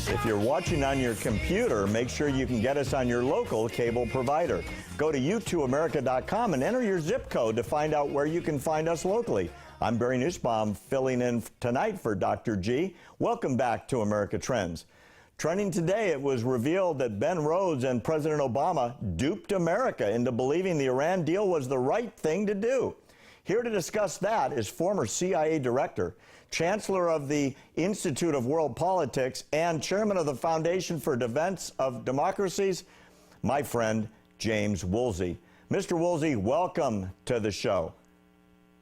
If you're watching on your computer, make sure you can get us on your local cable provider. Go to YouTooAmerica.com and enter your zip code to find out where you can find us locally. I'm Barry Nussbaum, filling in tonight for Dr. G. Welcome back to America Trends. Trending today, it was revealed that Ben Rhodes and President Obama duped America into believing the Iran deal was the right thing to do. Here to discuss that is former CIA Director, Chancellor of the Institute of World Politics, and Chairman of the Foundation for Defense of Democracies, my friend James Woolsey. Mr. Woolsey, welcome to the show.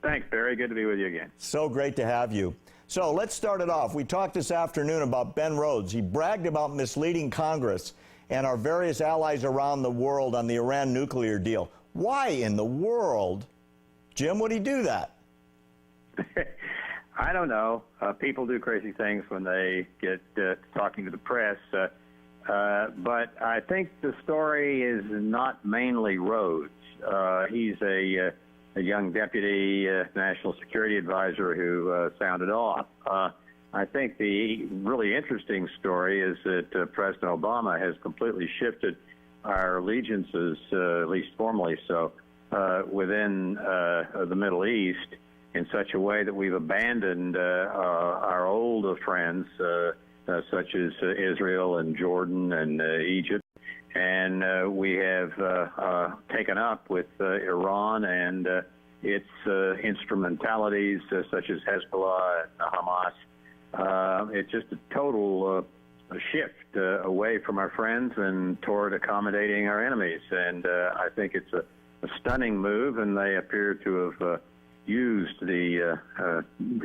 Thanks, Barry. Good to be with you again. So great to have you. So let's start it off. We talked this afternoon about Ben Rhodes. He bragged about misleading Congress and our various allies around the world on the Iran nuclear deal. Why in the world, Jim, would he do that? I don't know. People do crazy things when they get talking to the press. But I think the story is not mainly Rhodes. He's a young deputy national security advisor who sounded off. I think the really interesting story is that President Obama has completely shifted our allegiances, at least formally so, within the Middle East in such a way that we've abandoned our old friends, such as Israel and Jordan and Egypt. And we have taken up with Iran and its instrumentalities, such as Hezbollah and Hamas. It's just a total shift away from our friends and toward accommodating our enemies. And I think it's a stunning move, and they appear to have used the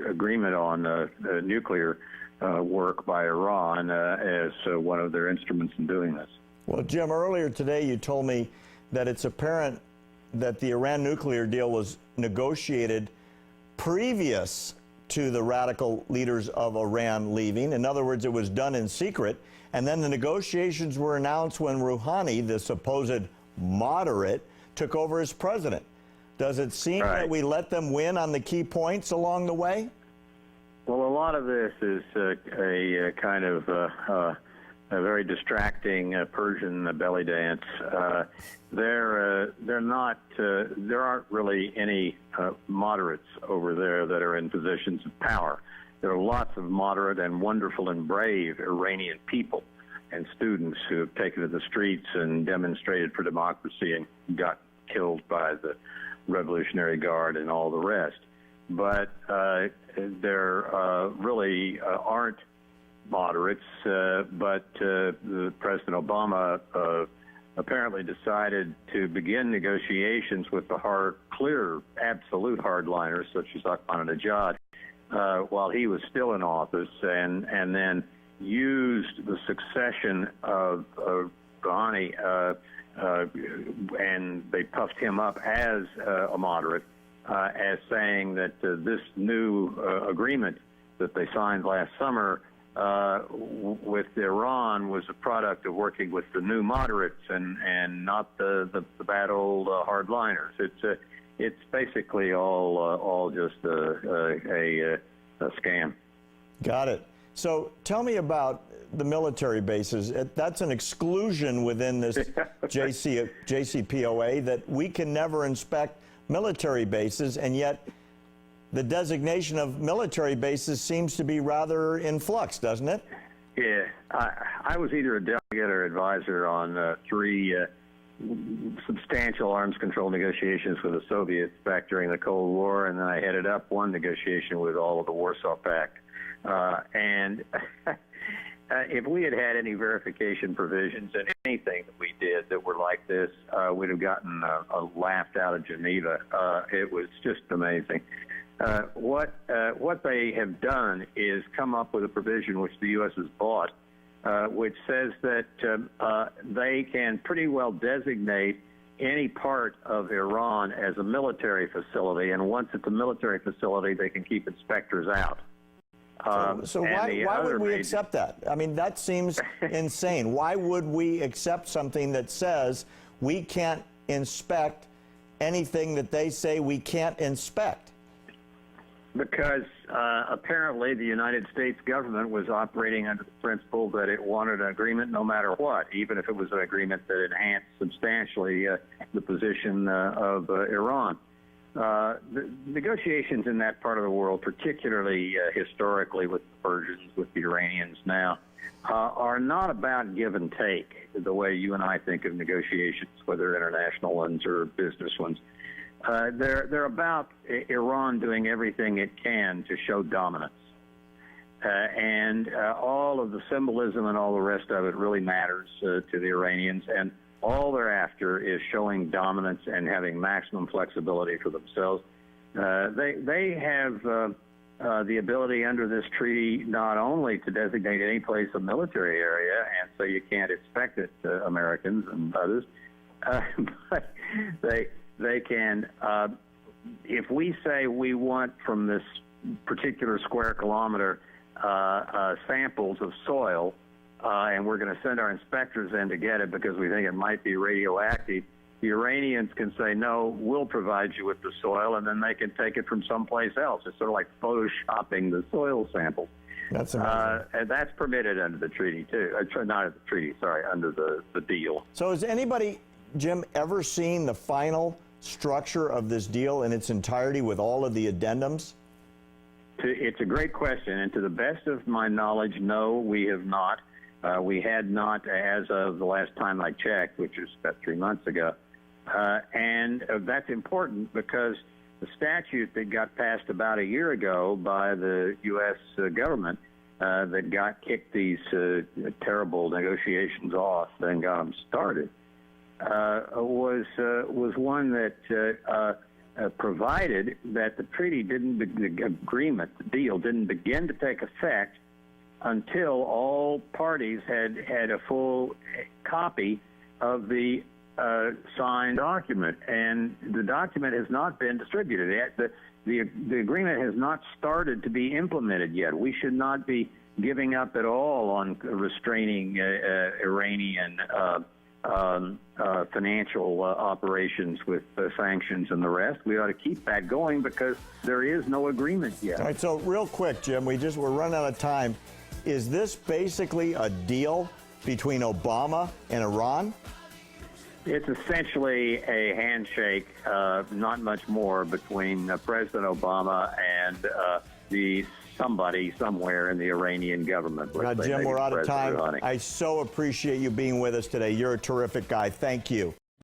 agreement on nuclear work by Iran as one of their instruments in doing this. Well, Jim, earlier today you told me that it's apparent that the Iran nuclear deal was negotiated previous to the radical leaders of Iran leaving. In other words, it was done in secret, and then the negotiations were announced when Rouhani, the supposed moderate, took over as president. Does it seem that we let them win on the key points along the way? Well, a lot of this is a kind of a very distracting Persian belly dance. There aren't really any moderates over there that are in positions of power. There are lots of moderate and wonderful and brave Iranian people and students who have taken to the streets and demonstrated for democracy and got killed by the Revolutionary Guard and all the rest. But there really aren't moderates, but President Obama apparently decided to begin negotiations with the clear, absolute hardliners, such as Ahmadinejad, while he was still in office, and then used the succession of Rouhani, and they puffed him up as a moderate, as saying that this new agreement that they signed last summer with Iran was a product of working with the new moderates and not the bad old hardliners. It's basically all just a scam. Got it. So tell me about the military bases. That's an exclusion within this JCPOA that we can never inspect military bases, and yet the designation of military bases seems to be rather in flux, doesn't it? Yeah. I was either a delegate or advisor on three substantial arms control negotiations with the Soviets back during the Cold War, and then I headed up one negotiation with all of the Warsaw Pact. And if we had had any verification provisions in anything that we did that were like this, we'd have gotten laughed out of Geneva. It was just amazing. What they have done is come up with a provision which the U.S. has bought, which says that they can pretty well designate any part of Iran as a military facility, and once it's a military facility, they can keep inspectors out. So why would we accept that? I mean, that seems insane. Why would we accept something that says we can't inspect anything that they say we can't inspect? Because apparently the United States government was operating under the principle that it wanted an agreement no matter what, even if it was an agreement that enhanced substantially the position of Iran. The negotiations in that part of the world, particularly historically with the Persians, with the Iranians now, are not about give and take the way you and I think of negotiations, whether international ones or business ones. They're about Iran doing everything it can to show dominance. And all of the symbolism and all the rest of it really matters to the Iranians. And all they're after is showing dominance and having maximum flexibility for themselves. They have the ability under this treaty not only to designate any place a military area, and so you can't expect it to Americans and others, but they can, if we say we want from this particular square kilometer samples of soil, and we're going to send our inspectors in to get it because we think it might be radioactive, the Iranians can say, no, we'll provide you with the soil, and then they can take it from someplace else. It's sort of like photoshopping the soil samples. That's amazing. And that's permitted under the treaty, too. Not under the treaty, sorry, under the deal. So has anybody, Jim, ever seen the final structure of this deal in its entirety with all of the addendums? It's a great question, and to the best of my knowledge, no, we have not. We had not as of the last time I checked, which was about 3 months ago. And that's important because the statute that got passed about a year ago by the U.S. government that kicked these terrible negotiations off and got them started was one that provided that the treaty the deal didn't begin to take effect until all parties had a full copy of the signed document, and the document has not been distributed yet. The agreement has not started to be implemented yet. We should not be giving up at all on restraining Iranian financial operations with sanctions and the rest. We ought to keep that going because there is no agreement yet. All right, so real quick, Jim, we're running out of time. Is this basically a deal between Obama and Iran? It's essentially a handshake, not much more, between President Obama and somebody somewhere in the Iranian government. Now, Jim, we're out of time. I so appreciate you being with us today. You're a terrific guy. Thank you.